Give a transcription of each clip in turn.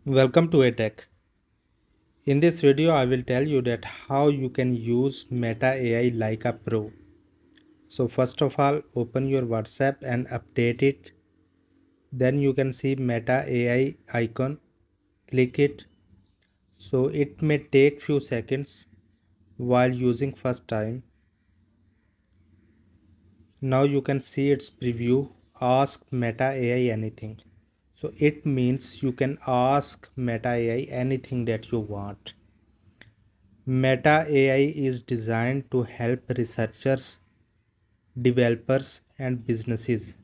Welcome to ATech. In this video, I will tell you that how you can use Meta AI like a pro. So first of all, open your WhatsApp and update it. Then you can see Meta AI icon. Click it. So it may take few seconds while using first time. Now you can see its preview. Ask Meta AI anything. So it means you can ask Meta AI anything that you want. Meta AI is designed to help researchers, developers, and businesses.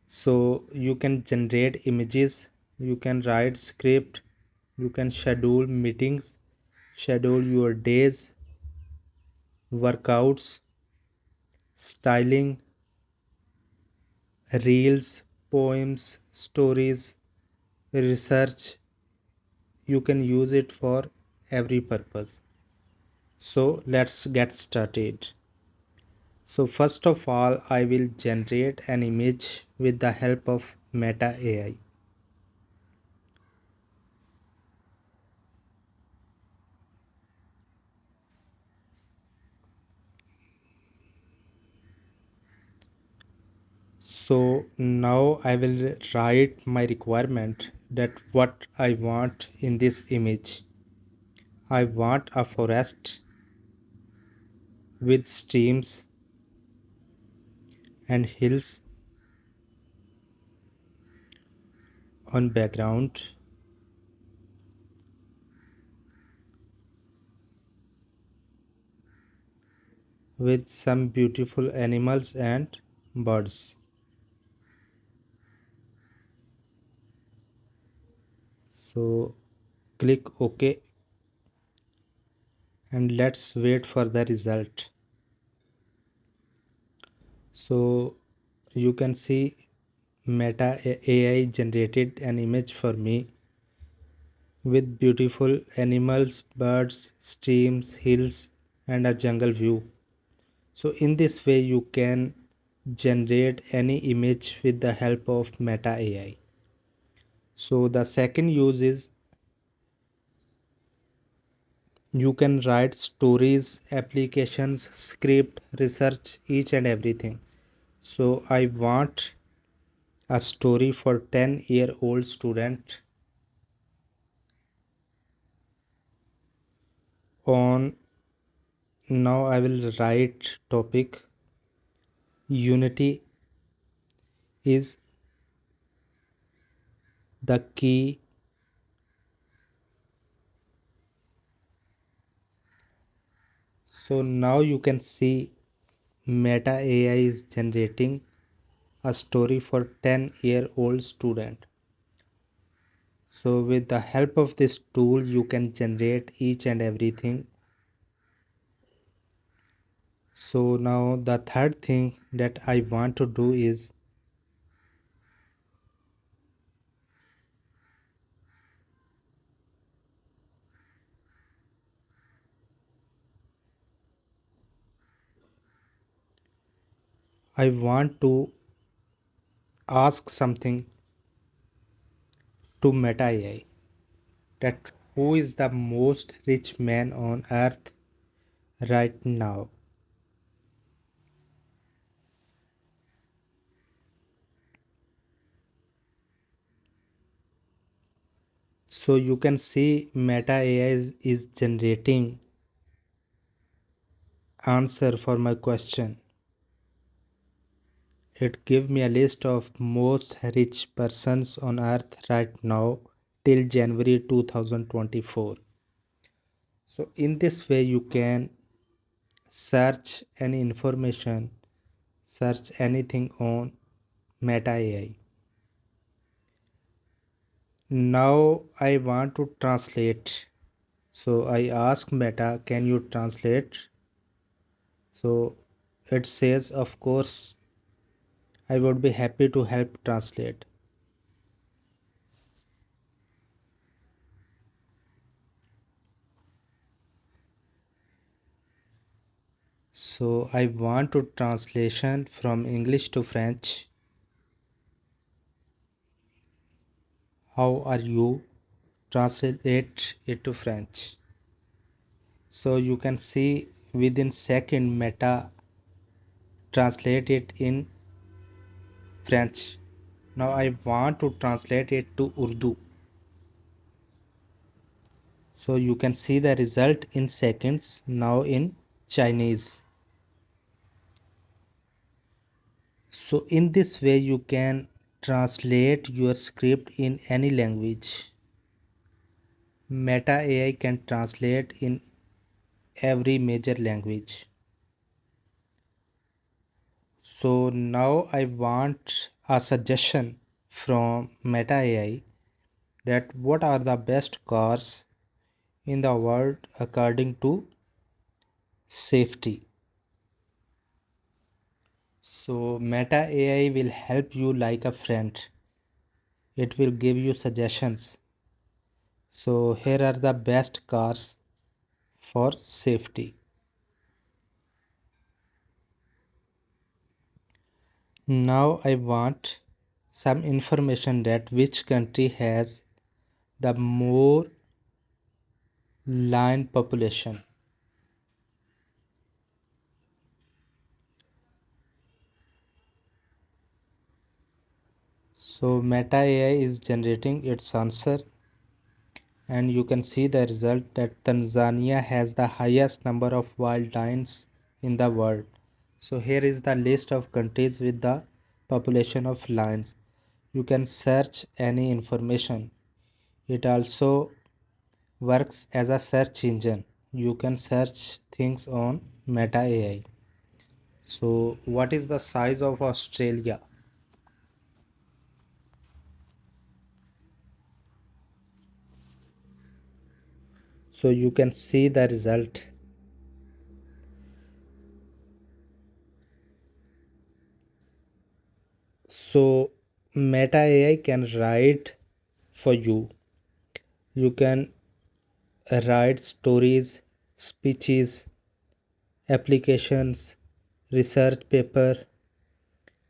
So you can generate images, you can write script, you can schedule meetings, schedule your days, workouts, styling, reels, poems, stories, research. You can use it for every purpose. So let's get started. So first of all, I will generate an image with the help of Meta AI. So now I will write my requirement that what I want in this image. I want a forest with streams and hills on background with some beautiful animals and birds. So click OK and let's wait for the result. So you can see Meta AI generated an image for me with beautiful animals, birds, streams, hills, and a jungle view. So, in this way, you can generate any image with the help of Meta AI. So, the second use is you can write stories, applications, script, research, each and everything. So, I want a story for 10-year-old student on. Now I will write topic unity is the key. So now you can see Meta AI is generating a story for 10-year-old student. So with the help of this tool you can generate each and everything. So now the third thing that I want to do is I want to ask something to Meta AI that who is the most rich man on earth right now. So you can see Meta AI is generating answer for my question. It give me a list of most rich persons on earth right now till January 2024. So in this way you can search any information, search anything on Meta AI. Now I want to translate. So I ask Meta, can you translate? So it says, of course, I would be happy to help translate. So I want to translation from English to French. how are you translate it to French. So you can see within second Meta translate it in French. Now I want to translate it to Urdu. So you can see the result in seconds now in Chinese. So in this way you can translate your script in any language. Meta AI can translate in every major language. So now I want a suggestion from Meta AI that what are the best cars in the world according to safety. So Meta AI will help you like a friend. It will give you suggestions. So here are the best cars for safety. Now I want some information that which country has the more lion population. So Meta AI is generating its answer, and you can see the result that Tanzania has the highest number of wild lions in the world. So here is the list of countries with the population of lions. You can search any information. It also works as a search engine. You can search things on Meta AI. So what is the size of Australia? So you can see the result. So Meta AI can write for you. You can write stories, speeches, applications, research paper,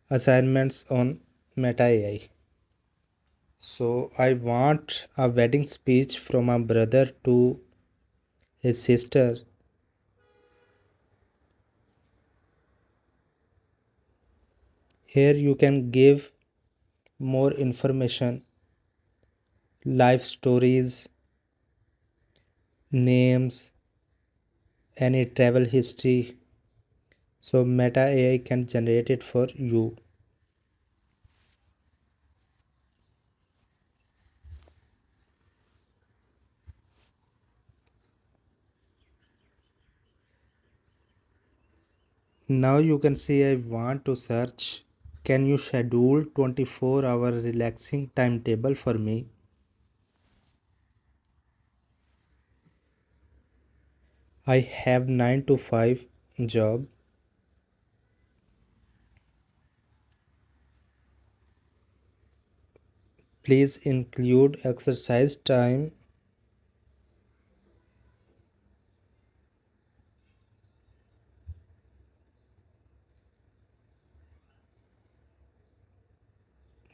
assignments on Meta AI. So I want a wedding speech from a brother to his sister. Here you can give more information, life stories, names, any travel history. So Meta AI can generate it for you. Now you can see I want to search. Can you schedule 24-hour relaxing timetable for me? I have 9 to 5 job. Please include exercise time.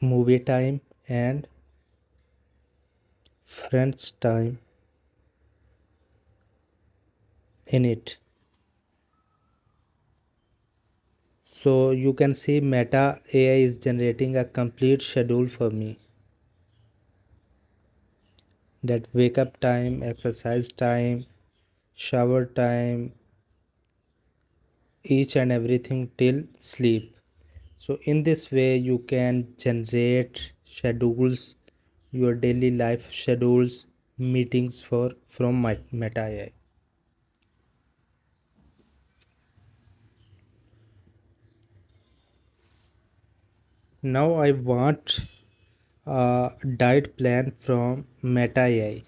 Movie time and friends time in it. So you can see Meta AI is generating a complete schedule for me. That wake up time, exercise time, shower time, each and everything till sleep. So in this way you can generate schedules, your daily life schedules, meetings for from my Meta AI. Now I want a diet plan from Meta AI.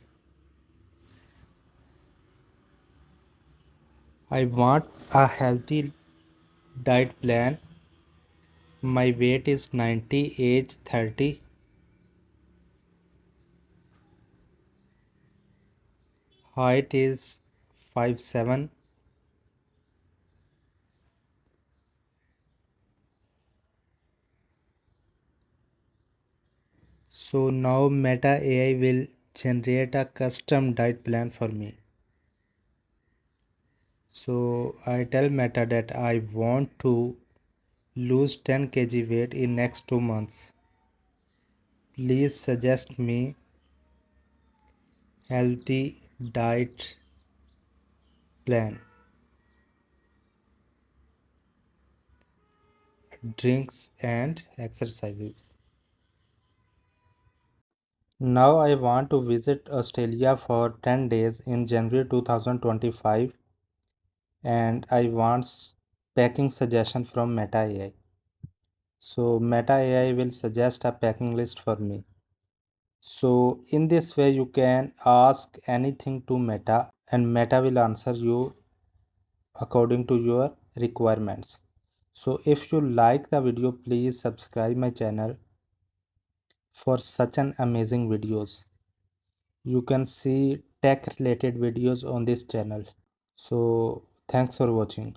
I want a healthy diet plan. My weight is 90, age 30, height is 5'7". So now Meta AI will generate a custom diet plan for me. So I tell Meta that I want to lose 10 kg weight in next 2 months. Please suggest me healthy diet plan, drinks and exercises. Now I want to visit Australia for 10 days in January 2025 and I want packing suggestion from Meta AI. So Meta AI will suggest a packing list for me. So in this way you can ask anything to Meta and Meta will answer you according to your requirements. So if you like the video, please subscribe my channel for such an amazing videos. You can see tech related videos on this channel. So thanks for watching.